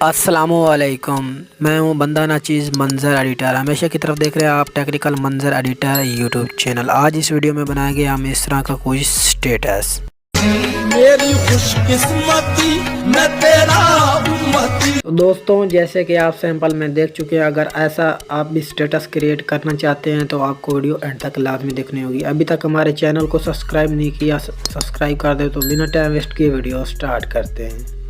अस्सलामुअलैकुम। मैं हूं बंदा नाचीज़ मंज़र एडिटर। हमेशा की तरफ देख रहे हैं आप टेक्निकल मंज़र एडिटर यूट्यूब चैनल। आज इस वीडियो में बनाया गया हम इस तरह का कोई स्टेटस। मेरी खुशकिस्मती मैं तेरा उम्मती। तो दोस्तों, जैसे कि आप सैंपल में देख चुके हैं, अगर ऐसा आप भी स्टेटस क्रिएट करना चाहते हैं तो आपको वीडियो एंड तक लाजमी देखनी होगी। अभी तक हमारे चैनल को सब्सक्राइब नहीं किया, सब्सक्राइब कर दे। तो बिना टाइम वेस्ट किए वीडियो स्टार्ट करते हैं।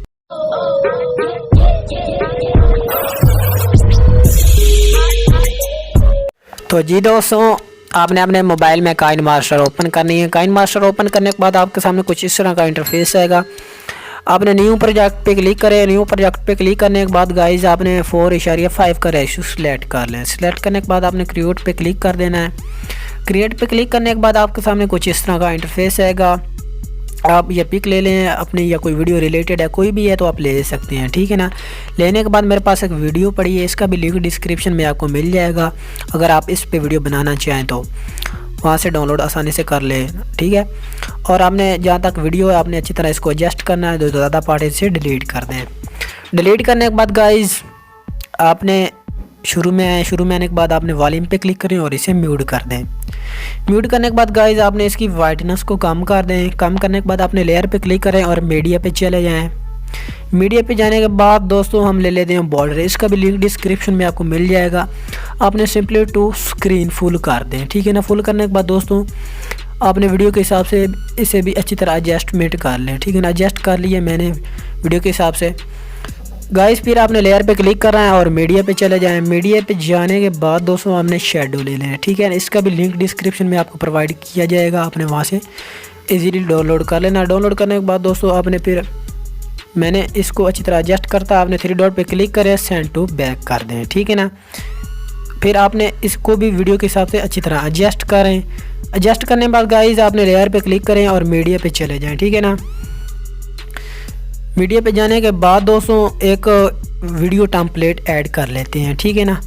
तो जी दोस्तों, आपने अपने मोबाइल में काइन मास्टर ओपन करनी है। काइन मास्टर ओपन करने के बाद आपके सामने कुछ इस तरह का इंटरफेस आएगा। आपने न्यू प्रोजेक्ट पे क्लिक करें। न्यू प्रोजेक्ट पे क्लिक करने के बाद गाइस आपने 4.5 का रेशो सिलेक्ट कर लें। सिलेक्ट करने के बाद आपने क्रिएट पे क्लिक कर देना है। क्रिएट पे क्लिक करने के बाद आपके सामने कुछ इस तरह का इंटरफेस आएगा। आप ये पिक ले लें अपनी, या कोई वीडियो रिलेटेड है कोई भी है तो आप ले सकते हैं, ठीक है ना। लेने के बाद मेरे पास एक वीडियो पड़ी है, इसका भी लिंक डिस्क्रिप्शन में आपको मिल जाएगा। अगर आप इस पे वीडियो बनाना चाहें तो वहाँ से डाउनलोड आसानी से कर लें, ठीक है। और आपने जहाँ तक वीडियो है आपने अच्छी तरह इसको एडजस्ट करना है। जो ज़्यादा पार्ट है इसे डिलीट कर दें। डिलीट करने के बाद गाइज आपने शुरू में आने के बाद आपने वॉल्यूम पे क्लिक करें और इसे म्यूट कर दें। म्यूट करने के बाद गाइज आपने इसकी वाइटनेस को कम कर दें। कम करने के बाद आपने लेयर पे क्लिक करें और मीडिया पे चले जाएं। मीडिया पे जाने के बाद दोस्तों हम ले लेते हैं बॉर्डर। इसका भी लिंक डिस्क्रिप्शन में आपको मिल जाएगा। आपने सिंपली टू स्क्रीन फुल कर दें, ठीक है ना। फुल करने के बाद दोस्तों आपने वीडियो के हिसाब से इसे भी अच्छी तरह एडजस्टमेंट कर लें, ठीक है ना। एडजस्ट कर लिया मैंने वीडियो के हिसाब से गाइस। फिर आपने लेयर पे क्लिक करना है और मीडिया पे चले जाएं। मीडिया पे जाने के बाद दोस्तों आपने शेडो ले लेना है, ठीक है। इसका भी लिंक डिस्क्रिप्शन में आपको प्रोवाइड किया जाएगा। आपने वहाँ से इजीली डाउनलोड कर लेना। डाउनलोड करने के बाद दोस्तों आपने फिर मैंने इसको अच्छी तरह एडजस्ट करता। आपने 3 डॉट पे क्लिक करें, सेंड टू बैक कर दें, ठीक है ना। फिर आपने इसको भी वीडियो के हिसाब से अच्छी तरह एडजस्ट करें। एडजस्ट करने के बाद गाइज आपने लेयर पे क्लिक करें और मीडिया पे चले जाएँ, ठीक है ना। मीडिया पे जाने के बाद दोस्तों एक वीडियो टेम्पलेट ऐड कर लेते हैं, ठीक है ना।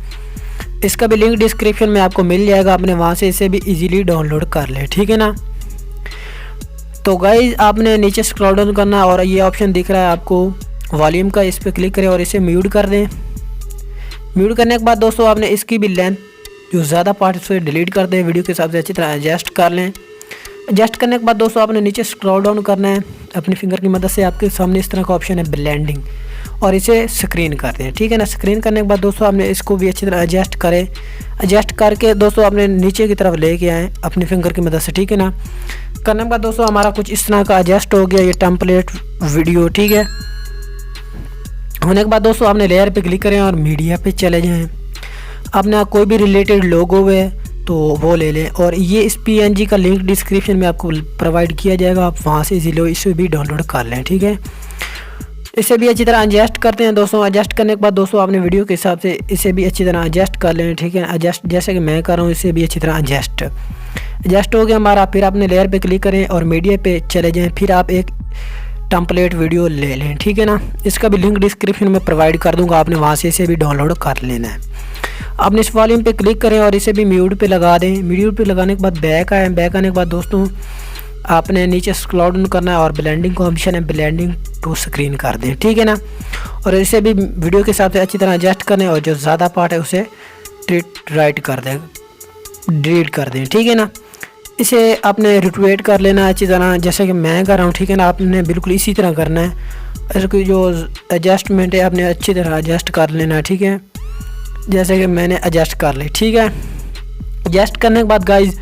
इसका भी लिंक डिस्क्रिप्शन में आपको मिल जाएगा। आपने वहाँ से इसे भी इजीली डाउनलोड कर लें, ठीक है ना। तो गाइज आपने नीचे स्क्रॉल डाउन करना और ये ऑप्शन दिख रहा है आपको वॉल्यूम का, इस पर क्लिक करें और इसे म्यूट कर दें। म्यूट करने के बाद दोस्तों आपने इसकी भी लेंथ जो ज़्यादा पार्ट है उसे डिलीट कर दें। वीडियो के हिसाब से अच्छी तरह एडजस्ट कर लें। एडजस्ट करने के बाद दोस्तों आपने नीचे स्क्रॉल डाउन करना है अपनी फिंगर की मदद से। आपके सामने इस तरह का ऑप्शन है ब्लेंडिंग, और इसे स्क्रीन कर दें, ठीक है ना। स्क्रीन करने के बाद दोस्तों आपने इसको भी अच्छी तरह एडजस्ट करें। एडजस्ट करके दोस्तों आपने नीचे की तरफ लेके आएँ अपनी फिंगर की मदद से, ठीक है ना। करने के बाद दोस्तों हमारा कुछ इस तरह का एडजस्ट हो गया ये टेम्पलेट वीडियो, ठीक है। होने के बाद दोस्तों आपने लेयर पे क्लिक करें और मीडिया पे चले जाएँ। आपने कोई भी रिलेटेड लोगो है तो वो ले लें, और ये इस PNG का लिंक डिस्क्रिप्शन में आपको प्रोवाइड किया जाएगा। आप वहाँ से इजीली इसे भी डाउनलोड कर लें, ठीक है। इसे भी अच्छी तरह एडजस्ट करते हैं दोस्तों। एडजस्ट करने के बाद दोस्तों आपने वीडियो के हिसाब से इसे भी अच्छी तरह एडजस्ट कर लें, ठीक है। एडजस्ट जैसे कि मैं कर रहा हूँ, इसे भी अच्छी तरह एडजस्ट हो गया हमारा। फिर आपने लेयर पे क्लिक करें और मीडिया पे चले जाएँ। फिर आप एक टेम्पलेट वीडियो ले लें, ठीक है ना। इसका भी लिंक डिस्क्रिप्शन में प्रोवाइड कर दूँगा। आपने वहाँ से इसे भी डाउनलोड कर लेना है। आपने इस वॉल्यूम पे क्लिक करें और इसे भी म्यूट पे लगा दें। म्यूट पे लगाने के बाद बैक आए। बैक आने के बाद दोस्तों आपने नीचे स्क्रॉल डाउन करना है और ब्लेंडिंग का ऑप्शन है, ब्लेंडिंग टू स्क्रीन कर दें, ठीक है ना। और इसे भी वीडियो के हिसाब से अच्छी तरह एडजस्ट करें और जो ज़्यादा पार्ट है उसे राइट कर दें, डिलीट कर दें, ठीक है ना। इसे आपने रोटेट कर लेना है अच्छी तरह जैसे कि मैं कर रहा हूँ, ठीक है ना। आपने बिल्कुल इसी तरह करना है। इसकी जो एडजस्टमेंट है आपने अच्छी तरह एडजस्ट कर लेना है, ठीक है, जैसे कि मैंने एडजस्ट कर ली, ठीक है। एडजस्ट करने के बाद गाइज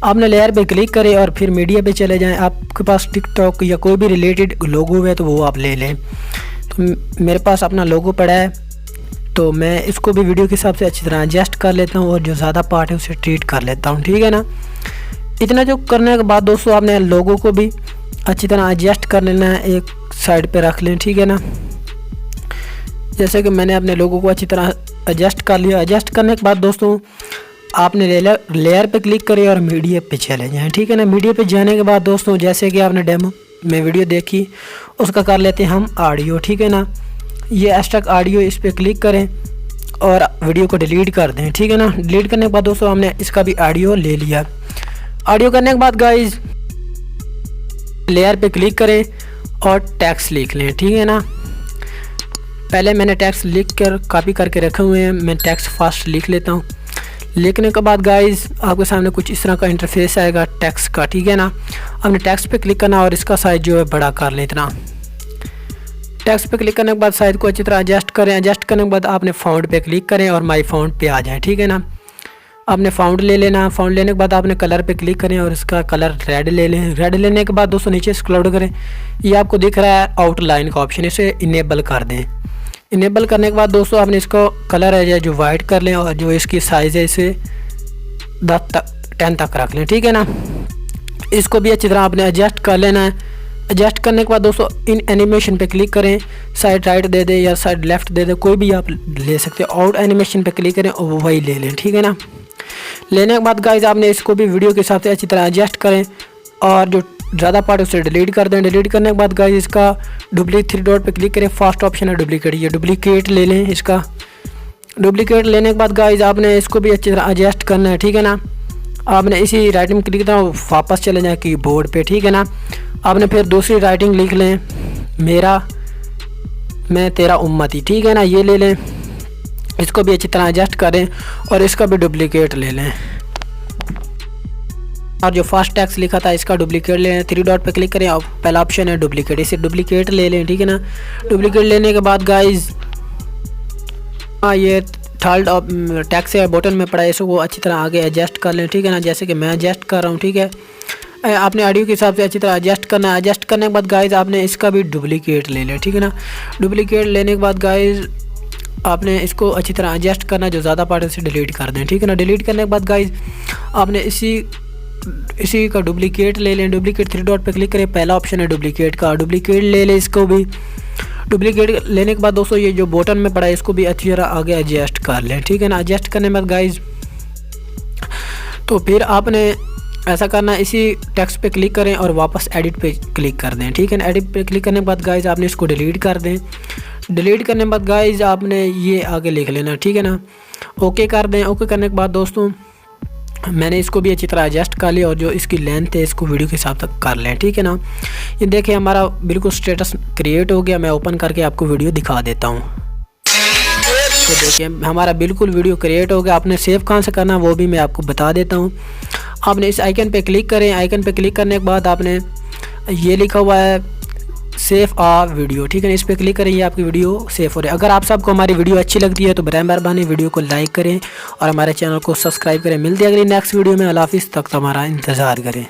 आपने लेयर पे क्लिक करें और फिर मीडिया पे चले जाएं। आपके पास टिकटॉक या कोई भी रिलेटेड लोगो है तो वो आप ले लें। तो मेरे पास अपना लोगो पड़ा है तो मैं इसको भी वीडियो के हिसाब से अच्छी तरह एडजस्ट कर लेता हूँ और जो ज़्यादा पार्ट है उसे ट्रीट कर लेता हूँ, ठीक है ना। इतना जो करने के बाद दोस्तों आपने लोगो को भी अच्छी तरह एडजस्ट कर लेना है, एक साइड पर रख लें, ठीक है ना। जैसे कि मैंने अपने लोगों को अच्छी तरह एडजस्ट कर लिया। एडजस्ट करने के बाद दोस्तों आपने लेयर पे क्लिक करें और मीडिया पे चले जाएं, ठीक है ना। मीडिया पे जाने के बाद दोस्तों जैसे कि आपने डेमो में वीडियो देखी उसका कर लेते हैं हम ऑडियो, ठीक है ना। ये एक्स्ट्रा ऑडियो, इस पर क्लिक करें और वीडियो को डिलीट कर दें, ठीक है ना। डिलीट करने के बाद दोस्तों हमने इसका भी ऑडियो ले लिया। ऑडियो करने के बाद गाइज लेयर पे क्लिक करें और टेक्स्ट लिख लें, ठीक है ना। पहले मैंने टेक्स्ट लिख कर कॉपी करके रखे हुए हैं, मैं टेक्स्ट फास्ट लिख लेता हूँ। लिखने के बाद गाइस आपके सामने कुछ इस तरह का इंटरफेस आएगा टेक्स्ट का, ठीक है ना। आपने टेक्स्ट पे क्लिक करना और इसका साइज़ जो है बड़ा कर लें इतना। टेक्स्ट पे क्लिक करने के बाद साइज़ को अच्छी तरह एडजस्ट करें। एडजस्ट करने के बाद आपने फाउंड पे क्लिक करें और माई फाउंड पे आ जाएँ, ठीक है ना। आपने फाउंड ले लेना। फाउंड लेने के बाद आपने कलर पे क्लिक करें और इसका कलर रेड ले लें। रेड लेने के बाद दोस्तों नीचे स्क्रॉल करें, ये आपको दिख रहा है आउटलाइन का ऑप्शन, इसे इनेबल कर दें। इनेबल करने के बाद दोस्तों आपने इसको कलर है जो वाइट कर लें और जो इसकी साइज़ है इसे 10 तक रख लें, ठीक है ना। इसको भी अच्छी तरह आपने एडजस्ट कर लेना है। एडजस्ट करने के बाद दोस्तों इन एनिमेशन पे क्लिक करें, साइड राइट दे दें या साइड लेफ़्ट दे दें, कोई भी आप ले सकते हो। आउट एनिमेशन पे क्लिक करें और वही ले लें, ठीक है ना। लेने के बाद गाइस आपने इसको भी वीडियो के हिसाब से अच्छी तरह एडजस्ट करें और जो ज़्यादा पार्ट उसे डिलीट कर दें। डिलीट करने के बाद गाइस इसका डुप्लीकेट 3 डॉट पे क्लिक करें, फर्स्ट ऑप्शन है डुप्लीकेट, ये डुप्लीकेट ले लें। इसका डुप्लीकेट लेने के बाद गाइस आपने इसको भी अच्छी तरह एडजस्ट करना है, ठीक है ना। आपने इसी राइटिंग में क्लिक करना, वापस चले जाए कीबोर्ड पे, ठीक है ना। आपने फिर दूसरी राइटिंग लिख लें, मेरा मैं तेरा उम्मती, ठीक है ना, ये ले लें। इसको भी अच्छी तरह एडजस्ट करें और इसका भी डुप्लीकेट ले लें। और जो फर्स्ट टेक्स्ट लिखा था इसका डुप्लीकेट ले लें। 3 डॉट पे क्लिक करें और पहला ऑप्शन है डुप्लीकेट, इसे डुप्लीकेट ले लें, ठीक है ना। डुप्लीकेट लेने के बाद गाइस ये थर्ड टेक्स्ट है बटन में पड़ा है, इसको अच्छी तरह आगे एडजस्ट कर लें, ठीक है ना, जैसे कि मैं एडजस्ट कर रहा हूँ, ठीक है। आपने ऑडियो के हिसाब से अच्छी तरह एडजस्ट करना है। एडजस्ट करने के बाद गाइस आपने इसका भी डुप्लीकेट ले लें, ठीक है ना। डुप्लीकेट लेने के बाद गाइस आपने इसको अच्छी तरह एडजस्ट करना, जो ज़्यादा पार्ट है उसे डिलीट कर दें, ठीक है ना। डिलीट करने के बाद गाइस आपने इसी का डुप्लीकेट ले लें। डुप्लीकेट 3 डॉट पे क्लिक करें, पहला ऑप्शन है डुप्लीकेट का, डुप्लीकेट ले लें। इसको भी डुप्लीकेट लेने के बाद दोस्तों ये जो बटन में पड़ा है इसको भी अच्छी तरह आगे एडजस्ट कर लें, ठीक है ना। एडजस्ट करने के बाद गाइस तो फिर आपने ऐसा करना, इसी टेक्स्ट पे क्लिक करें और वापस एडिट पे क्लिक कर दें, ठीक है ना। एडिट पे क्लिक करने के बाद गाइस आपने इसको डिलीट कर दें। डिलीट करने के बाद गाइस आपने ये आगे लिख लेना, ठीक है ना। ओके कर दें। ओके करने के बाद दोस्तों मैंने इसको भी अच्छी तरह एडजस्ट कर लिया और जो इसकी लेंथ है इसको वीडियो के हिसाब से कर लें, ठीक है ना। ये देखिए हमारा बिल्कुल स्टेटस क्रिएट हो गया। मैं ओपन करके आपको वीडियो दिखा देता हूँ। तो देखिए हमारा बिल्कुल वीडियो क्रिएट हो गया। आपने सेव कहाँ से करना वो भी मैं आपको बता देता हूँ। आपने इस आइकन पे क्लिक करें। आइकन पे क्लिक करने के बाद आपने ये लिखा हुआ है सेव आ वीडियो, ठीक है ना, इस पर क्लिक करें, ये आपकी वीडियो सेव हो रही है। अगर आप सबको हमारी वीडियो अच्छी लगती है तो बराए मेहरबानी वीडियो को लाइक करें और हमारे चैनल को सब्सक्राइब करें। मिलते हैं अगली नेक्स्ट वीडियो में। अल्लाह हाफिज़, तक हमारा इंतज़ार करें।